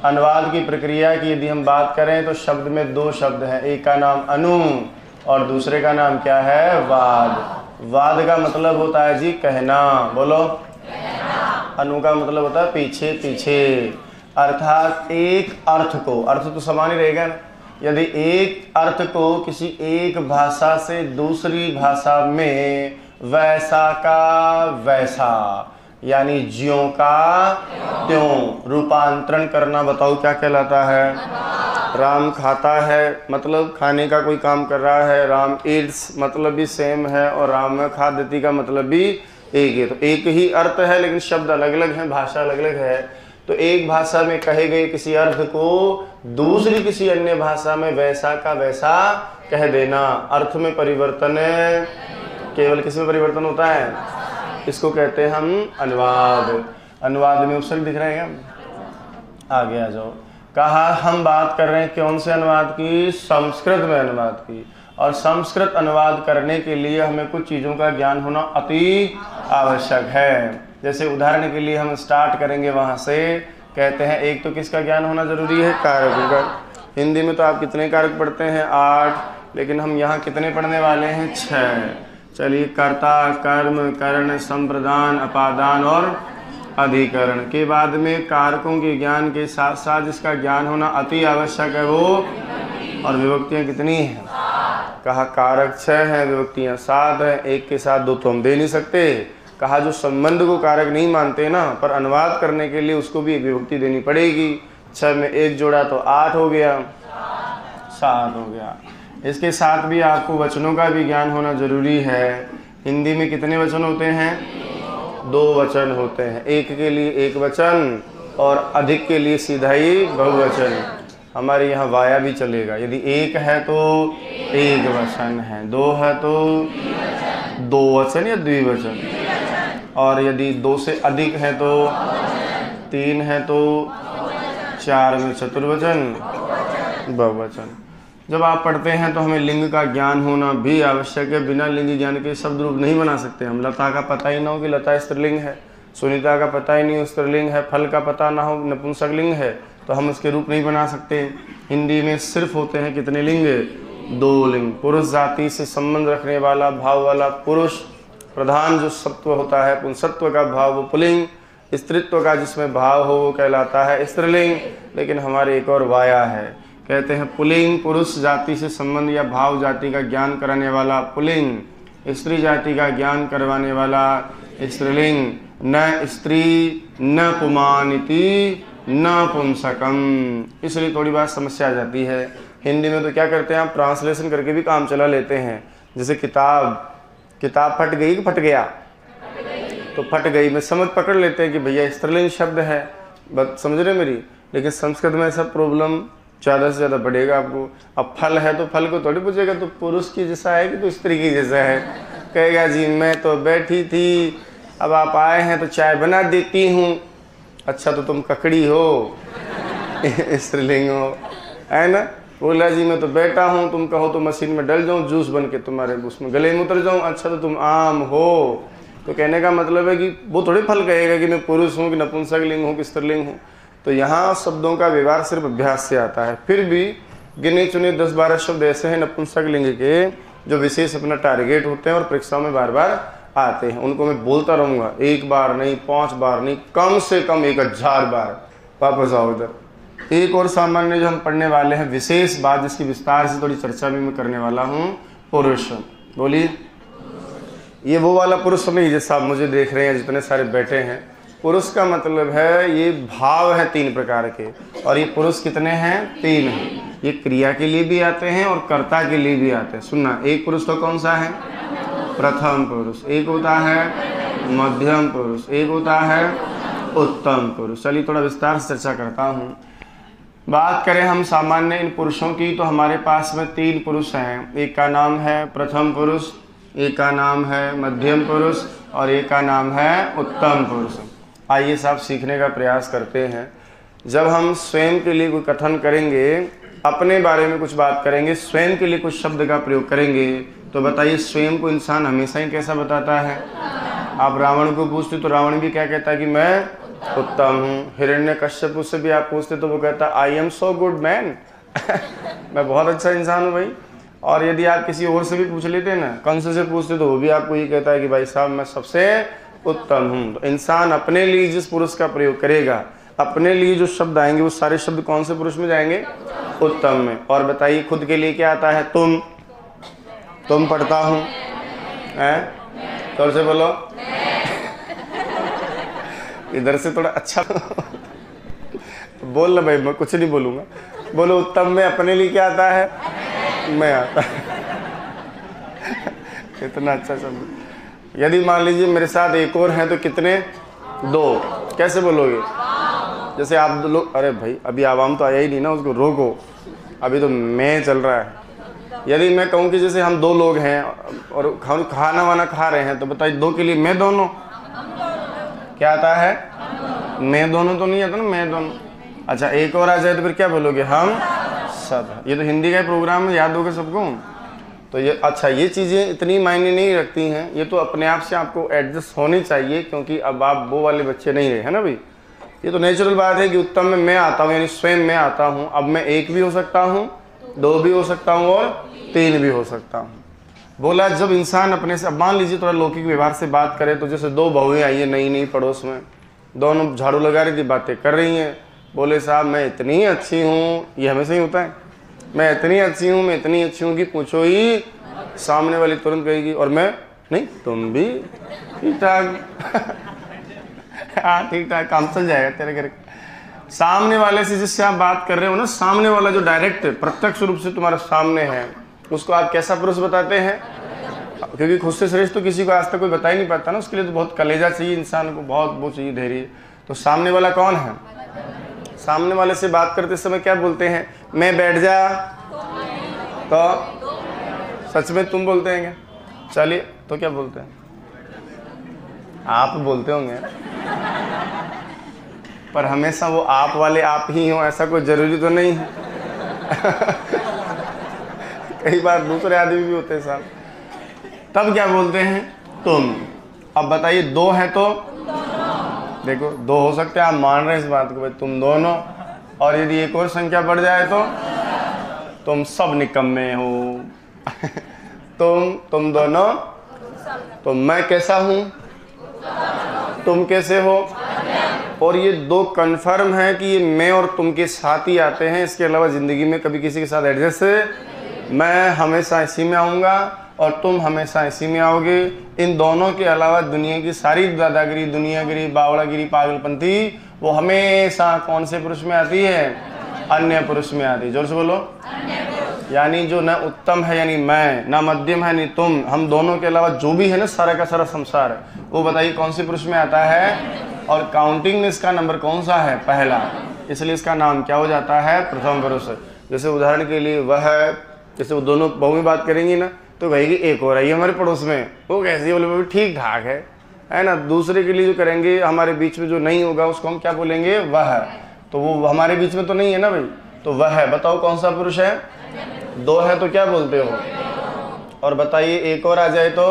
अनुवाद की प्रक्रिया की यदि हम बात करें तो शब्द में दो शब्द हैं, एक का नाम अनु और दूसरे का नाम क्या है, वाद। वाद का मतलब होता है जी कहना, बोलो। अनु का मतलब होता है पीछे पीछे, अर्थात एक अर्थ को, अर्थ तो समान ही रहेगा ना, यदि एक अर्थ को किसी एक भाषा से दूसरी भाषा में वैसा का वैसा यानी ज्यों का त्यों रूपांतरण करना, बताओ क्या कहलाता है। राम खाता है मतलब खाने का कोई काम कर रहा है, राम ईट्स मतलब भी सेम है और राम खाद्यति का मतलब भी एक है। तो एक ही अर्थ है लेकिन शब्द अलग अलग हैं, भाषा अलग अलग है। तो एक भाषा में कहे गए किसी अर्थ को दूसरी किसी अन्य भाषा में वैसा का वैसा कह देना, अर्थ में परिवर्तन है, केवल किस में परिवर्तन होता है, इसको कहते हैं हम अनुवाद। अनुवाद में उपसर्ग दिख रहे हैं, आगे आ जाओ। कहा हम बात कर रहे हैं कौन से अनुवाद की, संस्कृत में अनुवाद की। और संस्कृत अनुवाद करने के लिए हमें कुछ चीज़ों का ज्ञान होना अति आवश्यक है। जैसे उदाहरण के लिए हम स्टार्ट करेंगे वहाँ से, कहते हैं एक तो किसका ज्ञान होना जरूरी है, कारकों का। हिंदी में तो आप कितने कारक पढ़ते हैं, 8, लेकिन हम यहाँ कितने पढ़ने वाले हैं, 6। चलिए, कर्ता, कर्म, करण, संप्रदान, अपादान और अधिकरण के बाद में कारकों के ज्ञान के साथ साथ जिसका ज्ञान होना अति आवश्यक है वो, और विभक्तियाँ कितनी हैं, कहा कारक 6 हैं, विभक्तियाँ 7 हैं, एक के साथ दो तो हम दे नहीं सकते। कहा जो संबंध को कारक नहीं मानते ना, पर अनुवाद करने के लिए उसको भी एक विभक्ति देनी पड़ेगी। 6 में 1 जोड़ा तो 8 हो गया, 7 हो गया। इसके साथ भी आपको वचनों का भी ज्ञान होना जरूरी है। हिंदी में कितने वचन होते हैं, 2 वचन होते हैं, एक के लिए एक वचन और अधिक के लिए सीधा ही बहुवचन। हमारे यहाँ वाया भी चलेगा, यदि एक है तो एक वचन है, 2 है तो 2 वचन या द्विवचन, और यदि 2 से अधिक है तो 3 है तो 4 में चतुर्वचन बहुवचन। जब आप पढ़ते हैं तो हमें लिंग का ज्ञान होना भी आवश्यक है। बिना लिंग ज्ञान के शब्द रूप नहीं बना सकते हम। लता का पता ही ना हो कि लता स्त्रीलिंग है, सुनीता का पता ही नहीं हो स्त्रीलिंग है, फल का पता ना हो नपुंसक लिंग है, तो हम उसके रूप नहीं बना सकते। हिंदी में सिर्फ होते हैं कितने लिंग, 2 लिंग। पुरुष जाति से संबंध रखने वाला भाव वाला पुरुष प्रधान जो सत्व होता है, पुंसत्व का भाव वो पुलिंग, स्त्रीत्व का जिसमें भाव हो वो कहलाता है स्त्रीलिंग। लेकिन हमारे एक और वाया है, कहते हैं पुलिंग, पुरुष जाति से संबंध या भाव जाति का ज्ञान कराने वाला पुलिंग, स्त्री जाति का ज्ञान करवाने वाला स्त्रीलिंग। न स्त्री न पुमानिति न पुंसकम। इसलिए थोड़ी बात समस्या आ जाती है। हिंदी में तो क्या करते हैं, आप ट्रांसलेशन करके भी काम चला लेते हैं। जैसे किताब फट गई कि फट गया, तो फट गई में समझ पकड़ लेते हैं कि भैया स्त्रीलिंग शब्द है, बात समझ रहे मेरी। लेकिन संस्कृत में ऐसा प्रॉब्लम ज़्यादा से ज़्यादा बढ़ेगा आपको। अब फल है तो फल को थोड़ी पूछेगा तो पुरुष की जैसा है कि तो स्त्री की जैसा है, कहेगा जी मैं तो बैठी थी, अब आप आए हैं तो चाय बना देती हूँ। अच्छा तो तुम ककड़ी हो स्त्रीलिंग हो, है ना। बोला जी मैं तो बैठा हूँ, तुम कहो तो मशीन में डल जाऊँ जूस बन के तुम्हारे उसमें गले में उतर जाऊँ। अच्छा तो तुम आम हो, तो कहने का मतलब है कि वो थोड़ी फल कहेगा कि मैं पुरुष हूँ कि नपुंसक लिंग हूँ कि स्त्रीलिंग हूँ। तो यहाँ शब्दों का व्यवहार सिर्फ अभ्यास से आता है। फिर भी गिने चुने 10-12 शब्द ऐसे हैं नपुंसक लिंग के जो विशेष अपना टारगेट होते हैं और परीक्षाओं में बार बार आते हैं। उनको मैं बोलता रहूँगा, 1 बार नहीं, 5 बार नहीं, कम से कम 1000 बार। वापस आओ इधर। एक और सामान्य जो हम पढ़ने वाले हैं विशेष बात जिसकी विस्तार से थोड़ी चर्चा भी मैं करने वाला हूँ, पुरुष। बोलिए, ये वो वाला पुरुष नहीं जैसा आप मुझे देख रहे हैं जितने सारे बैठे हैं। पुरुष का मतलब है ये भाव है 3 प्रकार के, और ये पुरुष कितने हैं, 3 हैं। ये क्रिया के लिए भी आते हैं और कर्ता के लिए भी आते हैं। सुनना, एक पुरुष तो कौन सा है, प्रथम पुरुष, एक होता है मध्यम पुरुष, एक होता है उत्तम पुरुष। चलिए थोड़ा विस्तार से चर्चा करता हूँ। बात करें हम सामान्य इन पुरुषों की तो हमारे पास में 3 पुरुष हैं। एक का नाम है प्रथम पुरुष, एक का नाम है मध्यम पुरुष और एक का नाम है उत्तम पुरुष। आइए साहब सीखने का प्रयास करते हैं। जब हम स्वयं के लिए कोई कथन करेंगे, अपने बारे में कुछ बात करेंगे, स्वयं के लिए कुछ शब्द का प्रयोग करेंगे, तो बताइए स्वयं को इंसान हमेशा ही कैसा बताता है। आप रावण को पूछते तो रावण भी क्या कहता है कि मैं उत्तम हूँ। हिरण्यकश्यप से भी आप पूछते तो वो कहता I am so good man मैं बहुत अच्छा इंसान हूँ भाई। और यदि आप किसी और से भी पूछ लेते ना, कंस से पूछते तो वो भी आपको ये कहता है कि भाई साहब मैं सबसे उत्तम हूँ। तो इंसान अपने लिए जिस पुरुष का प्रयोग करेगा, अपने लिए जो शब्द आएंगे वो सारे शब्द कौन से पुरुष में जाएंगे? उत्तम में। और बताइए खुद के लिए क्या आता है? तुम पढ़ता हूँ, तो से बोलो इधर से थोड़ा अच्छा बोल ला भाई, मैं कुछ नहीं बोलूँगा। बोलो उत्तम में अपने लिए क्या आता है? मैं आता है इतना अच्छा शब्द। यदि मान लीजिए मेरे साथ एक और हैं तो कितने? 2। कैसे बोलोगे? जैसे आप लोग, अरे भाई अभी आवाम तो आया ही नहीं ना, उसको रोको, अभी तो मैं चल रहा है। यदि मैं कहूँ कि जैसे हम 2 लोग हैं और खाना वाना खा रहे हैं, तो बताइए 2 के लिए मैं दोनों क्या आता है? मैं दोनों तो नहीं आता ना, मैं दोनों। अच्छा एक और आ जाए तो फिर क्या बोलोगे? हम सब। ये तो हिंदी का प्रोग्राम है, याद होगा सबको। तो ये अच्छा, ये चीज़ें इतनी मायने नहीं रखती हैं, ये तो अपने आप से आपको एडजस्ट होनी चाहिए, क्योंकि अब आप वो वाले बच्चे नहीं रहे, है ना भाई। ये तो नेचुरल बात है कि उत्तम में मैं आता हूँ, यानी स्वयं मैं आता हूँ। अब मैं 1 भी हो सकता हूँ, 2 भी हो सकता हूँ और 3 भी हो सकता हूँ। बोला जब इंसान अपने से, अब मान लीजिए थोड़ा लौकिक व्यवहार से बात करें तो जैसे 2 बहुएं आई है नई नई पड़ोस में, दोनों झाड़ू लगा रही थी, बातें कर रही हैं। बोले साहब मैं इतनी अच्छी हूँ, ये हमेशा ही होता है, मैं इतनी अच्छी हूँ, मैं इतनी अच्छी हूँ कि पूछो ही। सामने वाली तुरंत कहेगी और मैं नहीं, तुम भी ठीक ठाक हाँ ठीक ठाक, काम चल जाएगा तेरे घर। सामने वाले से जिससे आप बात कर रहे हो ना, सामने वाला जो डायरेक्ट प्रत्यक्ष रूप से तुम्हारे सामने है, उसको आप कैसा पुरुष बताते हैं? क्योंकि खुद से श्रेष्ठ तो किसी को आज तक कोई बता ही नहीं पाता ना, उसके लिए तो बहुत कलेजा चाहिए इंसान को, बहुत वो चाहिए धैर्य। तो सामने वाला कौन है? सामने वाले से बात करते समय क्या बोलते हैं? मैं बैठ जा, तो सच में तुम बोलते हैं क्या? चलिए तो क्या बोलते हैं? आप बोलते होंगे, पर हमेशा वो आप वाले आप ही हो ऐसा कोई जरूरी तो नहीं है कई बार दूसरे आदमी भी होते हैं साहब। तब क्या बोलते हैं? तुम। अब बताइए 2 है तो देखो 2 हो सकते हैं, आप मान रहे हैं इस बात को, भाई तुम दोनों। और यदि एक और संख्या बढ़ जाए तो तुम सब निकम्मे हो तुम दोनों। तो मैं कैसा हूं, तुम कैसे हो? और ये 2 कन्फर्म है कि ये मैं और तुम के साथ ही आते हैं, इसके अलावा ज़िंदगी में कभी किसी के साथ एडजस्ट। मैं हमेशा इसी में आऊँगा और तुम हमेशा इसी में आओगे। इन दोनों के अलावा दुनिया की सारी दादागिरी, दुनियागिरी, बावड़ागिरी, पागलपंथी वो हमेशा कौन से पुरुष में आती है? अन्य पुरुष में आती है। जोर से बोलो। यानी जो न उत्तम है यानी मैं, ना मध्यम है नहीं तुम, हम दोनों के अलावा जो भी है ना सारा का सारा संसार है, वो बताइए कौन से पुरुष में आता है? और काउंटिंग में इसका नंबर कौन सा है? पहला। इसलिए इसका नाम क्या हो जाता है? प्रथम पुरुष। जैसे उदाहरण के लिए वह, जैसे वो दोनों बहू में बात करेंगी ना, तो कहेगी एक और आई है हमारे पड़ोस में, वो कैसी? बोले वो भी ठीक ठाक है ना। दूसरे के लिए जो करेंगे हमारे बीच में जो नहीं होगा उसको हम क्या बोलेंगे? वह। तो वो हमारे बीच में तो नहीं है ना भाई, तो वह है। बताओ कौन सा पुरुष है? 2 है तो क्या बोलते हो? और बताइए एक और आ जाए तो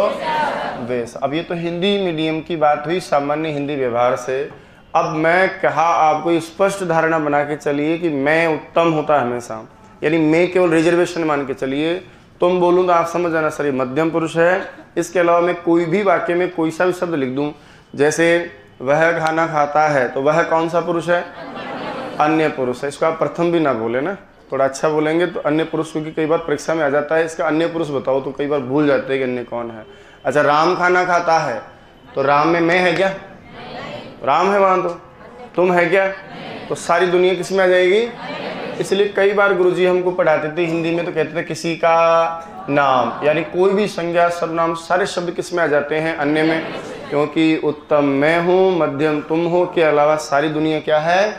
वेश। अब ये तो हिंदी मीडियम की बात हुई, सामान्य हिंदी व्यवहार से। अब मैं कहा आपको स्पष्ट धारणा बना के चलिए कि मैं उत्तम होता है हमेशा, यानी मैं केवल रिजर्वेशन मान के चलिए। तुम बोलूँ तो आप समझ जाना सर ये मध्यम पुरुष है। इसके अलावा मैं कोई भी वाक्य में कोई सा भी शब्द लिख दूँ, जैसे वह खाना खाता है, तो वह कौन सा पुरुष है? अन्य पुरुष है। इसको आप प्रथम भी ना बोले ना, थोड़ा अच्छा बोलेंगे तो अन्य पुरुष, क्योंकि कई बार परीक्षा में आ जाता है इसका अन्य पुरुष बताओ, तो कई बार भूल जाते हैं कि अन्य कौन है। अच्छा राम खाना खाता है, तो राम में मैं है क्या? राम है वहाँ, तो तुम है क्या? तो सारी दुनिया किस में आ जाएगी? इसलिए कई बार गुरुजी हमको पढ़ाते थे हिंदी में, तो कहते थे किसी का नाम, यानी कोई भी संज्ञा सर्वनाम सारे शब्द किस में आ जाते हैं? अन्य में। क्योंकि उत्तम मैं हूँ, मध्यम तुम हो के अलावा सारी दुनिया क्या है?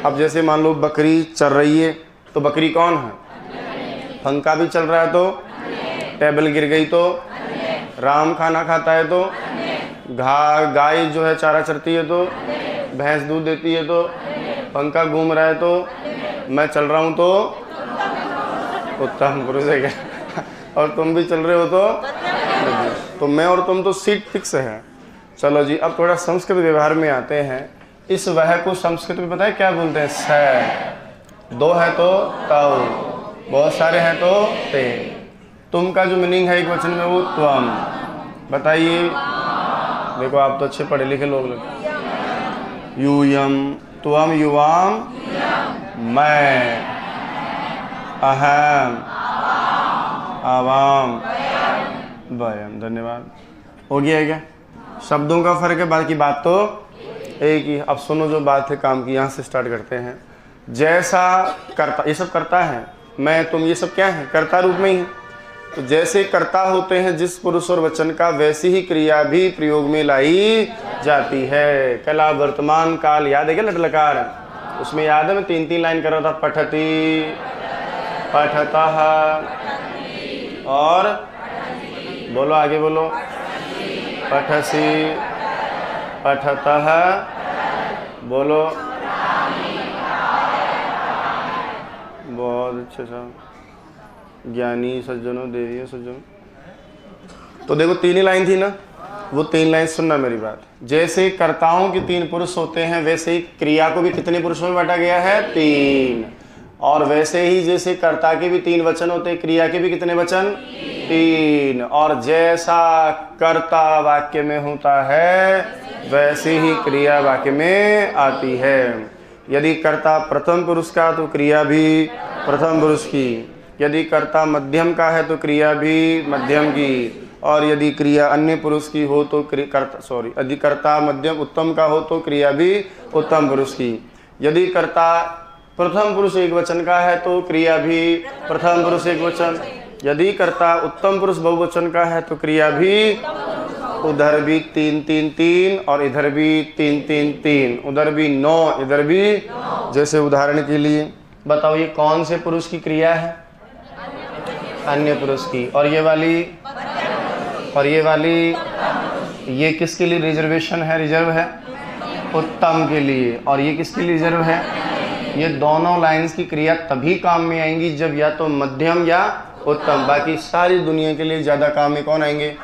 अब जैसे मान लो बकरी चल रही है, तो बकरी कौन है? पंखा भी चल रहा है तो, टेबल गिर गई तो, राम खाना खाता है तो, गाय जो है चारा चरती है तो, भैंस दूध देती है तो, पंखा घूम रहा है तो, मैं चल रहा हूँ तो उत्तम पुरुष है क्या? और तुम भी चल रहे हो तो मैं और तुम तो सीट फिक्स है। चलो जी अब थोड़ा संस्कृत व्यवहार में आते हैं। इस वह को संस्कृत में पता है क्या बोलते हैं? स। दो है तो तौ, बहुत सारे हैं तो ते। तुम का जो मीनिंग है एक वचन में वो त्वम। बताइए, देखो आप तो अच्छे पढ़े लिखे लोग लगते। यूयम, त्वम, युवाम, मैं, अहम, आवाम, वयम। धन्यवाद। हो गया है क्या? शब्दों का फर्क है, बाकी बात तो एक ही। अब सुनो जो बात है काम की, यहाँ से स्टार्ट करते हैं। जैसा कर्ता, ये सब करता है, मैं तुम ये सब क्या है? कर्ता रूप में ही है। तो जैसे कर्ता होते हैं जिस पुरुष और वचन का, वैसी ही क्रिया भी प्रयोग में लाई जाती है। कला, वर्तमान काल याद है क्या? लटलकार, उसमें याद है मैं 3-3 लाइन कर रहा था। पठती, पठतः, और बोलो आगे बोलो, पठसी, पठतः, बोलो। बहुत अच्छे साहब, ज्ञानी सज्जनों, देवियों सज्जनों। तो देखो 3 ही लाइन थी ना, वो 3 लाइन सुनना मेरी बात। जैसे कर्ताओं के 3 पुरुष होते हैं, वैसे ही क्रिया को भी कितने पुरुषों में बांटा गया है? 3। और वैसे ही जैसे कर्ता के भी 3 वचन होते हैं, क्रिया के भी कितने वचन? 3। और जैसा कर्ता वाक्य में होता है, वैसे ही क्रिया वाक्य में आती है। यदि कर्ता प्रथम पुरुष का तो क्रिया भी प्रथम पुरुष की, यदि कर्ता मध्यम का है तो क्रिया भी मध्यम की, और यदि क्रिया अन्य पुरुष की हो तो यदि कर्ता मध्यम उत्तम का हो तो क्रिया भी उत्तम पुरुष की। यदि कर्ता प्रथम पुरुष एक वचन का है तो क्रिया भी प्रथम पुरुष एक वचन। यदि कर्ता उत्तम पुरुष बहुवचन का है तो क्रिया भी, उधर भी 3-3-3 और इधर भी 3-3-3, उधर भी 9, इधर भी। जैसे उदाहरण के लिए बताओ, ये कौन से पुरुष की क्रिया है? अन्य पुरुष की। और ये वाली, और ये वाली, ये किसके लिए रिजर्वेशन है? रिजर्व है उत्तम के लिए। और ये किसके लिए रिजर्व है? ये दोनों लाइंस की क्रिया तभी काम में आएंगी जब या तो मध्यम या उत्तम। बाकी सारी दुनिया के लिए ज़्यादा काम में कौन आएंगे?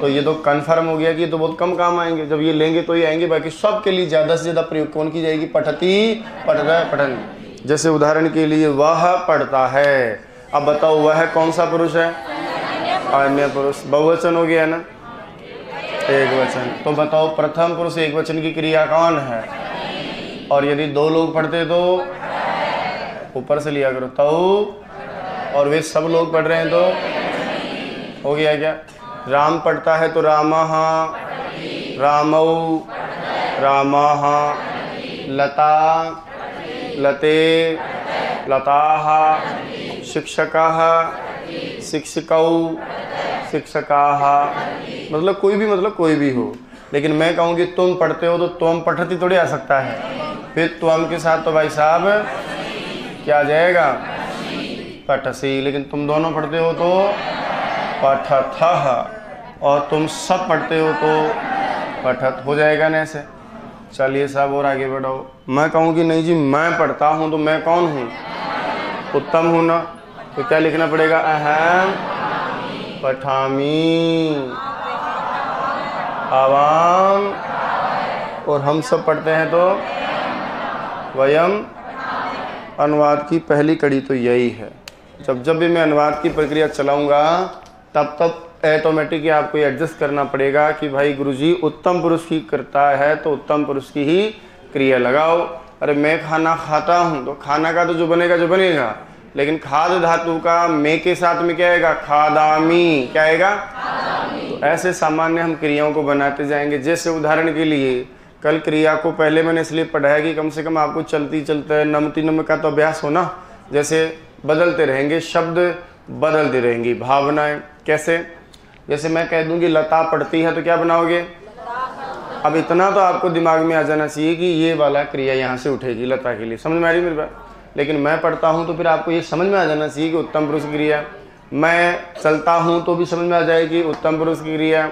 तो ये तो कन्फर्म हो गया कि ये तो बहुत कम काम आएंगे, जब ये लेंगे तो ये आएंगे। बाकी सब के लिए ज़्यादा से ज़्यादा प्रयोग कौन की जाएगी? पठती, पठता, पठन। जैसे उदाहरण के लिए वह पढ़ता है। अब बताओ वह कौन सा पुरुष है? अन्य पुरुष। बहुवचन हो गया ना, एक वचन। तो बताओ प्रथम पुरुष एक वचन की क्रिया कौन है? और यदि 2 लोग पढ़ते तो ऊपर से लिया करो तो, और वे सब लोग पढ़ रहे हैं तो हो गया क्या? राम पढ़ता है तो रामः, रामौ, रामः। लता, लते, लताः। शिक्षकः, शिक्षकौ, शिक्षकाः। मतलब कोई भी, मतलब कोई भी हो। लेकिन मैं कहूँ कि तुम पढ़ते हो तो तुम पठती थोड़ी आ सकता है। फिर तुम के साथ तो भाई साहब क्या आ जाएगा? पठसी। लेकिन तुम दोनों पढ़ते हो तो पठथः, और तुम सब पढ़ते हो तो पठत हो जाएगा ना ऐसे। चलिए साहब और आगे बढ़ाओ। मैं कहूँ कि नहीं जी मैं पढ़ता हूँ तो मैं कौन हूँ? उत्तम हूँ ना, तो क्या लिखना पड़ेगा? अहम पठामी, आवाम, और हम सब पढ़ते हैं तो वयम। अनुवाद की पहली कड़ी तो यही है। जब भी मैं अनुवाद की प्रक्रिया चलाऊंगा तब ऑटोमेटिक आपको एडजस्ट करना पड़ेगा कि भाई गुरुजी उत्तम पुरुष की करता है तो उत्तम पुरुष की ही क्रिया लगाओ। अरे मैं खाना खाता हूँ तो खाना का तो जो बनेगा, लेकिन खाद धातु का मैं के साथ में क्या आएगा? खादामी। क्या आएगा? तो ऐसे सामान्य हम क्रियाओं को बनाते जाएंगे। जैसे उदाहरण के लिए कल क्रिया को पहले मैंने इसलिए पढ़ाया कि कम से कम आपको चलती चलते नमती नम का तो अभ्यास हो ना। जैसे बदलते रहेंगे, शब्द बदलते रहेंगी, भावनाएं। कैसे? जैसे मैं कह दूंगी लता पढ़ती है तो क्या बनाओगे? अब इतना तो आपको दिमाग में आ जाना चाहिए कि ये वाला क्रिया यहाँ से उठेगी लता के लिए। समझ में आ रही मेरी बात? लेकिन मैं पढ़ता हूँ तो फिर आपको ये समझ में आ जाना चाहिए कि उत्तम पुरुष की क्रिया। मैं चलता हूँ तो भी समझ में आ जाएगी उत्तम पुरुष की क्रिया।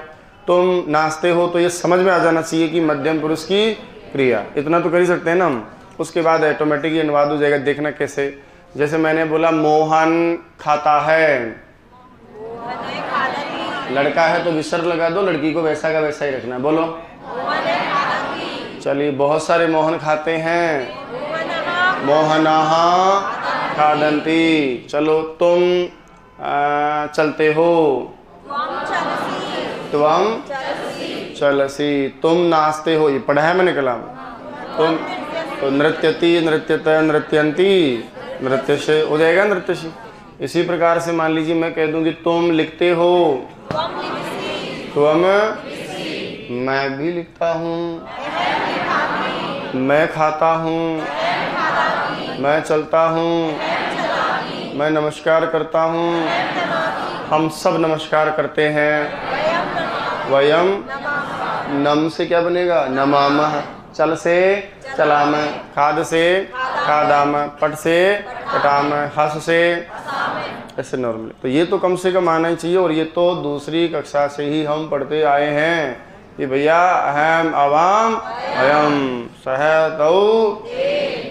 तुम नाचते हो तो ये समझ में आ जाना चाहिए कि मध्यम पुरुष की क्रिया। इतना तो कर ही सकते हैं ना हम। उसके बाद ऑटोमेटिक ये अनुवाद हो जाएगा। देखना कैसे? जैसे मैंने बोला मोहन खाता है, लड़का है तो विसर्ग लगा दो, लड़की को वैसा का वैसा ही रखना है। बोलो चलिए, बहुत सारे मोहन खाते हैं। मोहनाः खादन्ति। चलो, तुम चलते हो। त्वं चलसि। तुम नाचते हो, ये पढ़ा है मैंने कलाम। तुम तो नृत्यति, नृत्यत, नृत्यन्ति, नृत्यसे हो जाएगा नृत्यसी। इसी प्रकार से मान लीजिए मैं कह दूं कि तुम लिखते हो, तुम, मैं भी लिखता हूँ, मैं खाता हूँ, मैं चलता हूँ, मैं नमस्कार करता हूँ, हम सब नमस्कार करते हैं। वयम, नम से क्या बनेगा? नमामः। चल से चलामः, खाद से खादामः, पट से पटामः, हंस से ऐसे नॉर्मली। तो ये तो कम से कम आना ही चाहिए। और ये तो दूसरी कक्षा से ही हम पढ़ते आए हैं कि भैया अहम अवाम अयम सहतौ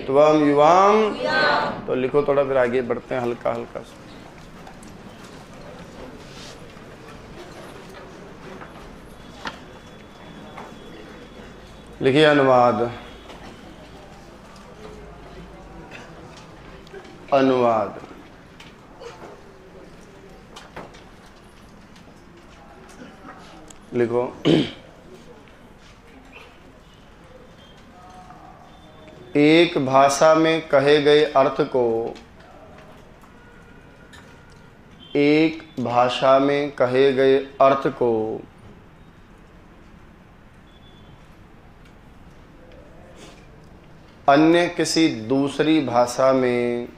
त्वम युवाम। तो लिखो थोड़ा, फिर आगे बढ़ते हैं हल्का हल्का से। लिखिए अनुवाद। अनुवाद लिखो। एक भाषा में कहे गए अर्थ को, एक भाषा में कहे गए अर्थ को अन्य किसी दूसरी भाषा में,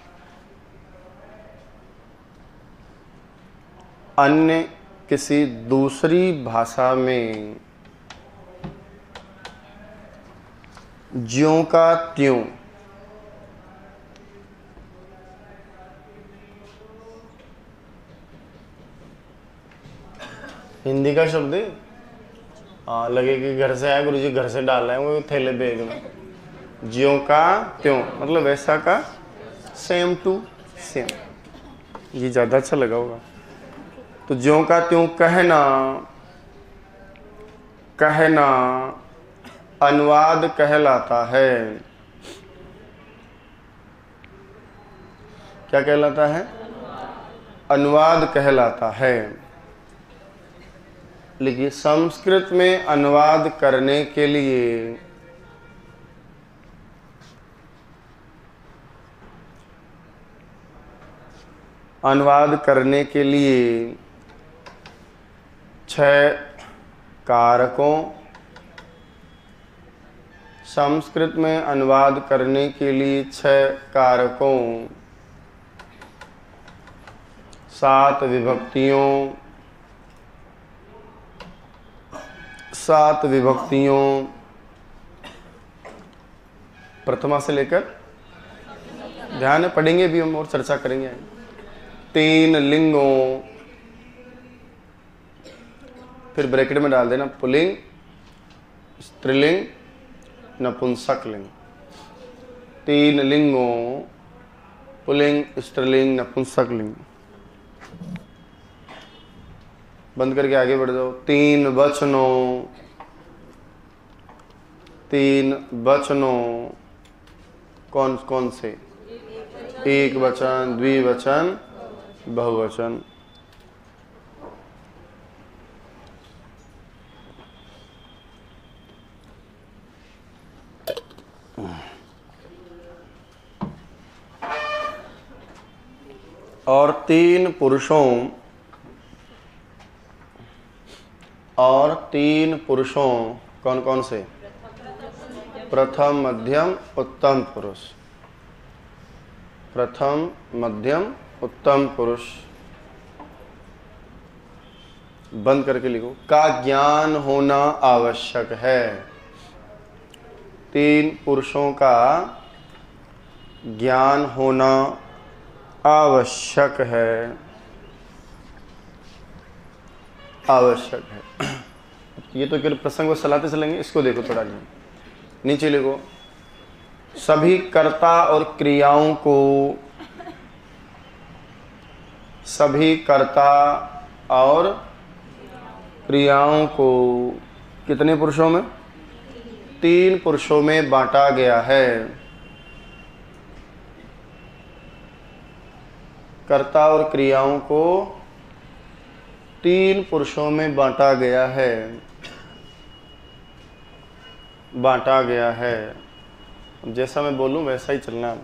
अन्य किसी दूसरी भाषा में ज्यों का त्यों, हिंदी का शब्द है। हाँ, लगे कि घर से आया, गुरुजी घर से डाल रहे हैं वो थैले बैग में। ज्यों का त्यों मतलब वैसा का, सेम टू सेम। ये ज़्यादा अच्छा लगा होगा। तो ज्यों का त्यों कहना, कहना अनुवाद कहलाता है। क्या कहलाता है? अनुवाद कहलाता है। लिखिए, संस्कृत में अनुवाद करने के लिए छह कारकों, संस्कृत में अनुवाद करने के लिए 6 कारकों, 7 विभक्तियों, 7 विभक्तियों, प्रथमा से लेकर, ध्यान है पढ़ेंगे भी हम और चर्चा करेंगे। 3 लिंगों, फिर ब्रैकेट में डाल देना पुल्लिंग, स्त्रीलिंग, नपुंसक लिंग। 3 लिंगों, पुल्लिंग, स्त्रीलिंग, नपुंसक लिंग। बंद करके आगे बढ़ जाओ। 3 वचनों, 3 वचनों कौन कौन से? एक वचन, द्विवचन, बहुवचन। और 3 पुरुषों, और 3 पुरुषों कौन कौन से? प्रथम, मध्यम, उत्तम पुरुष। प्रथम, मध्यम, उत्तम पुरुष। बंद करके लिखो, का ज्ञान होना आवश्यक है। 3 पुरुषों का ज्ञान होना आवश्यक है, आवश्यक है। ये तो केवल प्रसंग को सलाते चलेंगे। इसको देखो थोड़ा नीचे लिखो। सभी कर्ता और क्रियाओं को, सभी कर्ता और क्रियाओं को कितने पुरुषों में? 3 पुरुषों में बांटा गया है। कर्ता और क्रियाओं को 3 पुरुषों में बांटा गया है। बांटा गया है। जैसा मैं बोलूं वैसा ही चलना।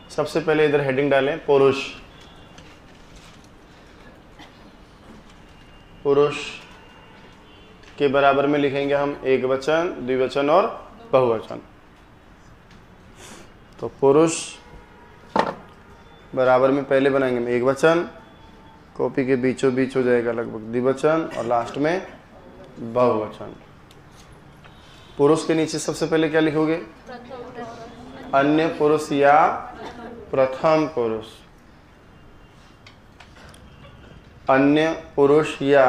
सबसे पहले इधर हेडिंग डालें पुरुष। पुरुष के बराबर में लिखेंगे हम एक वचन, द्विवचन और बहुवचन। तो पुरुष बराबर में पहले बनाएंगे हम एक वचन, कॉपी के बीचों बीच हो जाएगा लगभग द्विवचन और लास्ट में बहुवचन। पुरुष के नीचे सबसे पहले क्या लिखोगे? अन्य पुरुष या प्रथम पुरुष। अन्य पुरुष या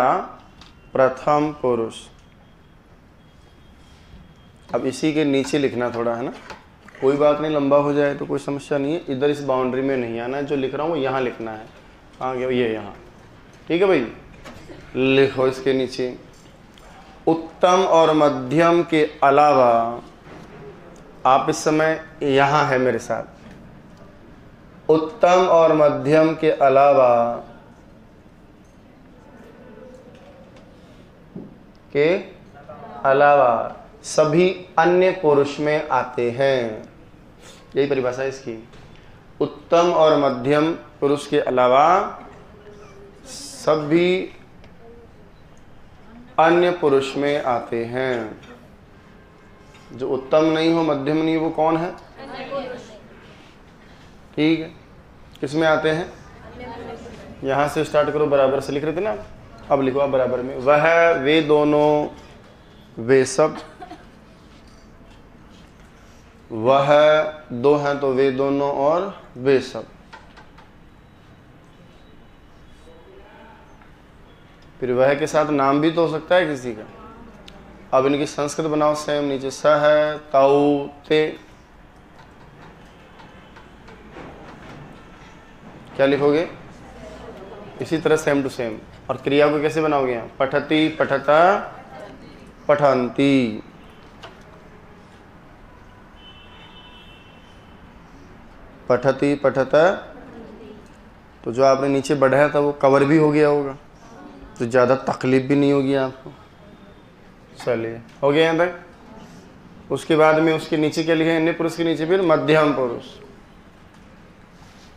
प्रथम पुरुष। अब इसी के नीचे लिखना थोड़ा, है ना, कोई बात नहीं, लंबा हो जाए तो कोई समस्या नहीं है। इधर इस बाउंड्री में नहीं आना है, जो लिख रहा हूँ यहाँ लिखना है। कहाँ गया? ये यहाँ। ठीक है भाई, लिखो इसके नीचे। उत्तम और मध्यम के अलावा, आप इस समय यहाँ है मेरे साथ, उत्तम और मध्यम के अलावा सभी अन्य पुरुष में आते हैं। यही परिभाषा है इसकी। उत्तम और मध्यम पुरुष के अलावा सभी अन्य पुरुष में आते हैं। जो उत्तम नहीं हो, मध्यम नहीं हो, वो कौन है? ठीक है, किसमें आते हैं? यहां से स्टार्ट करो, बराबर से लिख रहे थे ना। अब लिखो आप बराबर में। वह, वे दोनों, वे सब। वह दो हैं तो वे दोनों और वे सब। फिर वह के साथ नाम भी तो हो सकता है किसी का। अब इनकी संस्कृत बनाओ सेम। नीचे स है, ताऊ, ते। क्या लिखोगे? इसी तरह सेम टू सेम। और क्रिया को कैसे बनाओगे? यहाँ पठती, पठता, पठंती। पठती, पठता। तो जो आपने नीचे बढ़ाया था वो कवर भी हो गया होगा, तो ज़्यादा तकलीफ भी नहीं होगी आपको। चलिए, हो गया यहाँ तक। उसके बाद में उसके नीचे क्या लिखा है? अन्य पुरुष के नीचे फिर मध्यम पुरुष।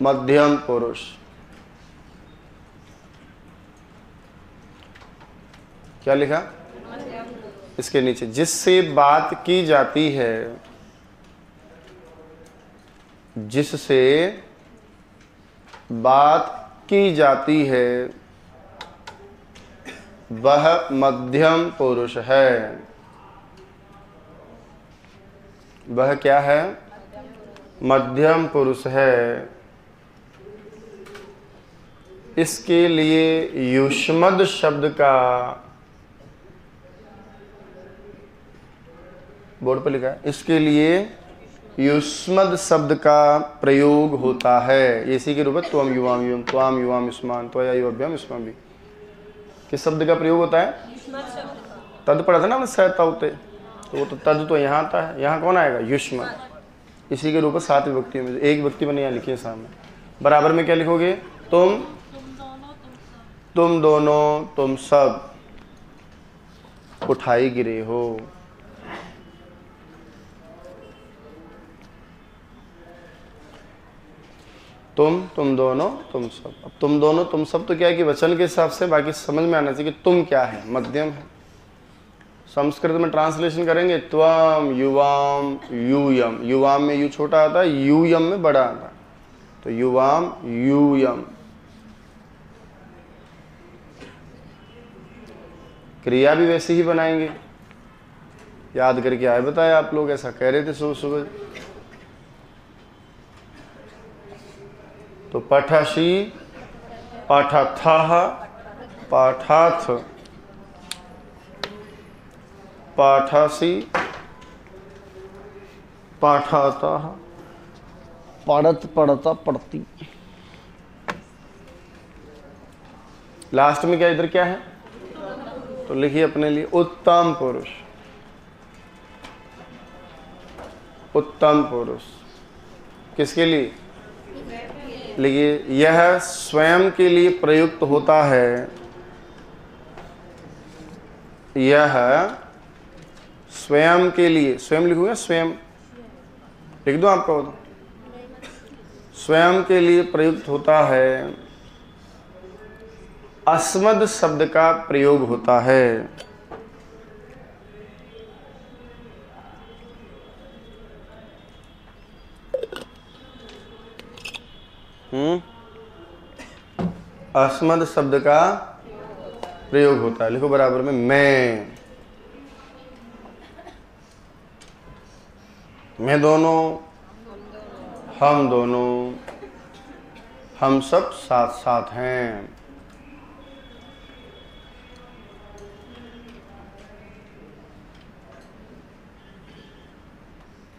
मध्यम पुरुष। क्या लिखा? इसके नीचे जिससे बात की जाती है, जिससे बात की जाती है, वह मध्यम पुरुष है। वह क्या है? मध्यम पुरुष है। इसके लिए युष्मद शब्द का, बोर्ड पर लिखा है, इसके लिए युष्मद शब्द का प्रयोग होता है। इसी के रूप में त्वम युवाम युवम, त्वाम युवाम युष्मान, त्वया युवभ्यम युष्माभि। किस शब्द का प्रयोग होता है? तद पढ़ा था ना हमने, सह तौते। तो वो तो तद तो यहाँ आता है, यहाँ कौन आएगा? युष्मद। इसी के रूप में 7 विभक्तियों में एक व्यक्ति बने यहाँ लिखिए सामने। बराबर में क्या लिखोगे? तुम, तुम दोनों, तुम सब उठाई गिरे हो। तुम दोनों, तुम सब। अब तुम दोनों, तुम सब तो क्या है कि वचन के हिसाब से, बाकी समझ में आना चाहिए कि तुम क्या है? मध्यम है। संस्कृत में ट्रांसलेशन करेंगे त्वम युवाम यूयम। युवाम में यू छोटा आता है, यूयम में बड़ा आता है। तो युवाम यूयम। क्रिया भी वैसे ही बनाएंगे। याद करके आए, बताया आप लोग, ऐसा कह रहे थे सुबह सुबह। तो पठसी, पठथः, पठथ, पठसी, पठतः, पढ़त, पढ़ता, पढ़ती। लास्ट में क्या, इधर क्या है? तो लिखिए अपने लिए उत्तम पुरुष। उत्तम पुरुष। किसके लिए? लिखिए, यह स्वयं के लिए प्रयुक्त होता है। यह स्वयं के लिए, स्वयं लिखूंगा, स्वयं लिख दूं आपको? स्वयं के लिए प्रयुक्त होता है। अस्मद शब्द का प्रयोग होता है। अस्मद शब्द का प्रयोग होता है। लिखो बराबर में, मैं दोनों, हम दोनों, हम सब साथ साथ हैं।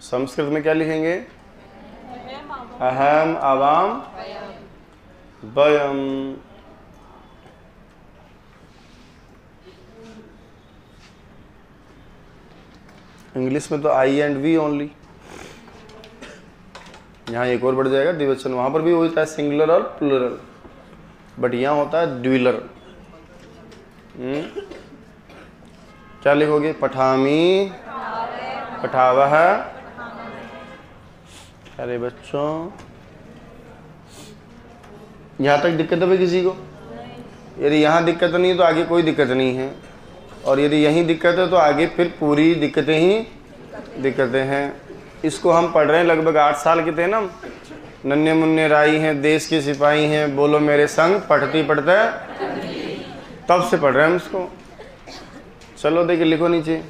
संस्कृत में क्या लिखेंगे? अहम आवाम वयम। इंग्लिश में तो आई एंड वी ओनली। यहाँ एक और बढ़ जाएगा द्विवचन, वहां पर भी होता है सिंगुलर और प्लूरल, बट यहाँ होता है ड्यूलर। क्या लिखोगे? पठामी, पठावह। अरे बच्चों, यहाँ तक दिक्कत है भाई किसी को? यदि यहाँ दिक्कत नहीं है तो आगे कोई दिक्कत नहीं है, और यदि यहीं दिक्कत है तो आगे फिर पूरी दिक्कतें ही दिक्कतें हैं। इसको हम पढ़ रहे हैं, लगभग 8 साल के थे ना, नन्हे मुन्ने राई हैं, देश के सिपाही हैं, बोलो मेरे संग, पढ़ती पढ़ते तब से पढ़ रहे हैं हम इसको। चलो देखिए, लिखो नीचे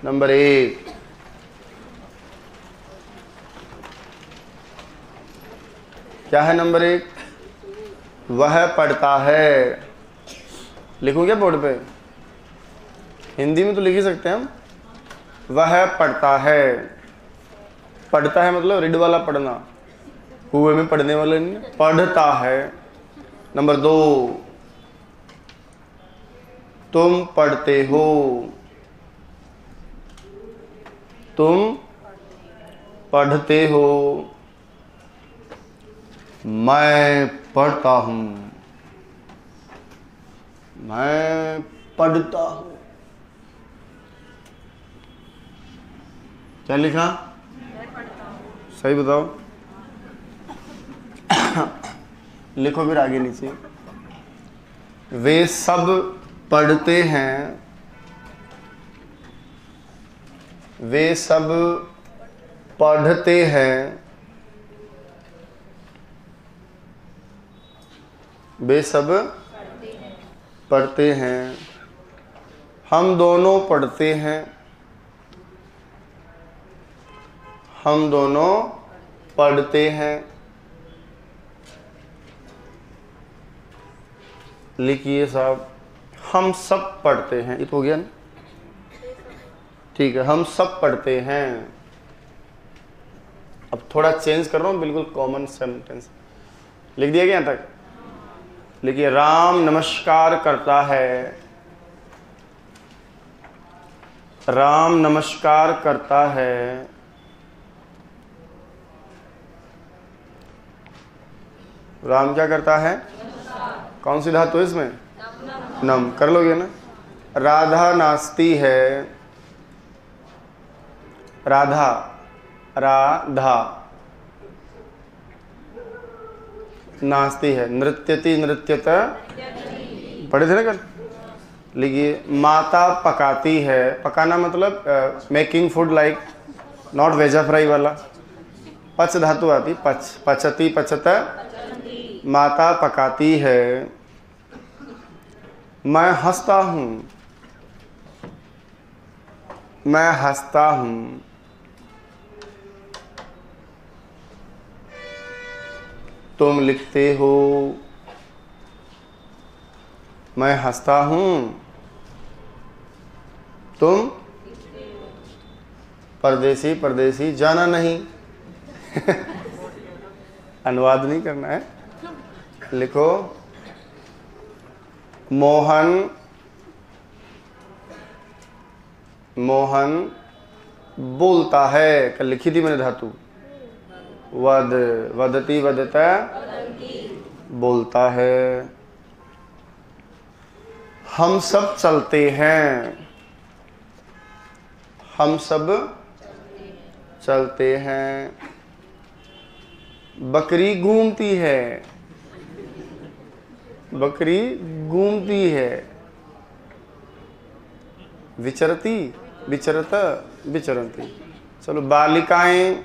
नंबर 1। क्या है नंबर 1? वह पढ़ता है। लिखूं क्या बोर्ड पे? हिंदी में तो लिख ही सकते हैं हम। वह पढ़ता है। पढ़ता है मतलब रीड वाला पढ़ना, कुएं में पढ़ने वाले नहीं, पढ़ता है। नंबर 2, तुम पढ़ते हो। तुम पढ़ते हो। मैं पढ़ता हूं। मैं पढ़ता हूं। क्या लिखा? सही बताओ। लिखो फिर आगे नीचे। वे सब पढ़ते हैं। वे सब पढ़ते हैं। वे सब पढ़ते हैं। हम दोनों पढ़ते हैं। हम दोनों पढ़ते हैं। लिखिए साहब, हम सब पढ़ते हैं। ये तो हो गया ना? ठीक है, हम सब पढ़ते हैं। अब थोड़ा चेंज कर रहा हूँ, बिल्कुल कॉमन सेंटेंस लिख दिया गया यहाँ तक। लिखिए, राम नमस्कार करता है। राम नमस्कार करता है। राम क्या करता है? कौन सी धातु है इसमें? नम। कर लोगे ना? राधा नाचती है। राधा, राधा नाचती है। नृत्यति, नृत्यत पढ़े थे ना कल? लिखिए, माता पकाती है। पकाना मतलब मेकिंग फूड, लाइक नॉट वेजा फ्राई वाला। पच धातु आती, पच, पचती, पचत। माता पकाती है। मैं हंसता हूँ। मैं हंसता हूँ। तुम लिखते हो। मैं हंसता हूँ। तुम परदेसी, परदेसी जाना नहीं। अनुवाद नहीं करना है। लिखो, मोहन, मोहन बोलता है। कल लिखी थी मैंने धातु। वद, वदती, वदता, बोलता है। हम सब चलते हैं। हम सब चलते हैं। बकरी घूमती है। बकरी घूमती है। विचरती, विचरत, विचरती। चलो बालिकाएं,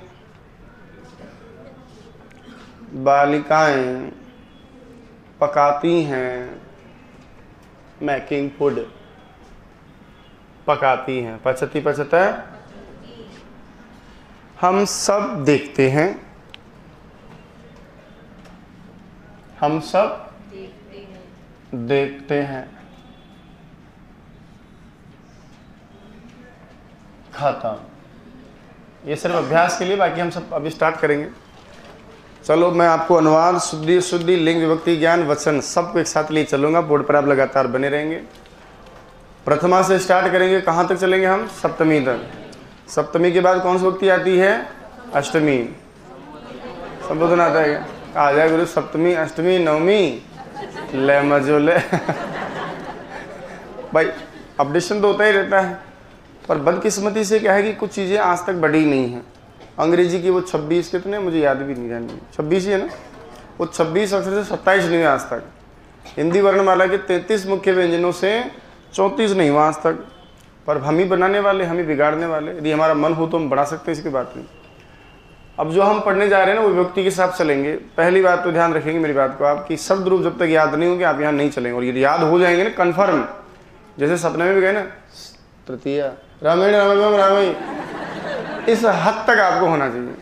बालिकाएं पकाती हैं। मेकिंग फूड, पकाती हैं। पचती, पचता। हम सब देखते हैं। हम सब देखते हैं। खाता। ये सिर्फ अभ्यास के लिए, बाकी हम सब अभी स्टार्ट करेंगे। चलो मैं आपको अनुवाद, शुद्धि, शुद्धि, लिंग, विभक्ति, ज्ञान, वचन सबको एक साथ लिए चलूंगा। बोर्ड पर आप लगातार बने रहेंगे। प्रथमा से स्टार्ट करेंगे। कहाँ तक चलेंगे हम? सप्तमी तक। सप्तमी के बाद कौन सी विभक्ति आती है? अष्टमी। संबोधन आता है क्या? आ जाए गुरु। सप्तमी, अष्टमी, नवमी, ले मजो ले। भाई अपडेशन तो होता ही रहता है, पर बदकिस्मती से क्या है कि कुछ चीज़ें आज तक बढ़ी नहीं हैं। अंग्रेजी की वो 26 कितने, मुझे याद भी नहीं है, 26 ही है ना, वो 26 अक्षर से 27 नहीं हुए आज तक। हिंदी वर्णमाला के 33 मुख्य व्यंजनों से 34 नहीं हुआ आज तक। पर हम ही बनाने वाले, हम ही बिगाड़ने वाले। यदि हमारा मन हो तो हम बढ़ा सकते हैं, इसकी बात नहीं। अब जो हम पढ़ने जा रहे हैं ना, वो विभक्ति के साथ चलेंगे। पहली बात तो ध्यान रखेंगे मेरी बात को आप, कि शब्द रूप जब तक याद नहीं होंगे आप यहाँ नहीं चलेंगे। और यदि याद हो जाएंगे ना कन्फर्म, जैसे सपने में भी गए ना, तृतीया रामायण रामायण रामायण, इस हद तक आपको होना चाहिए।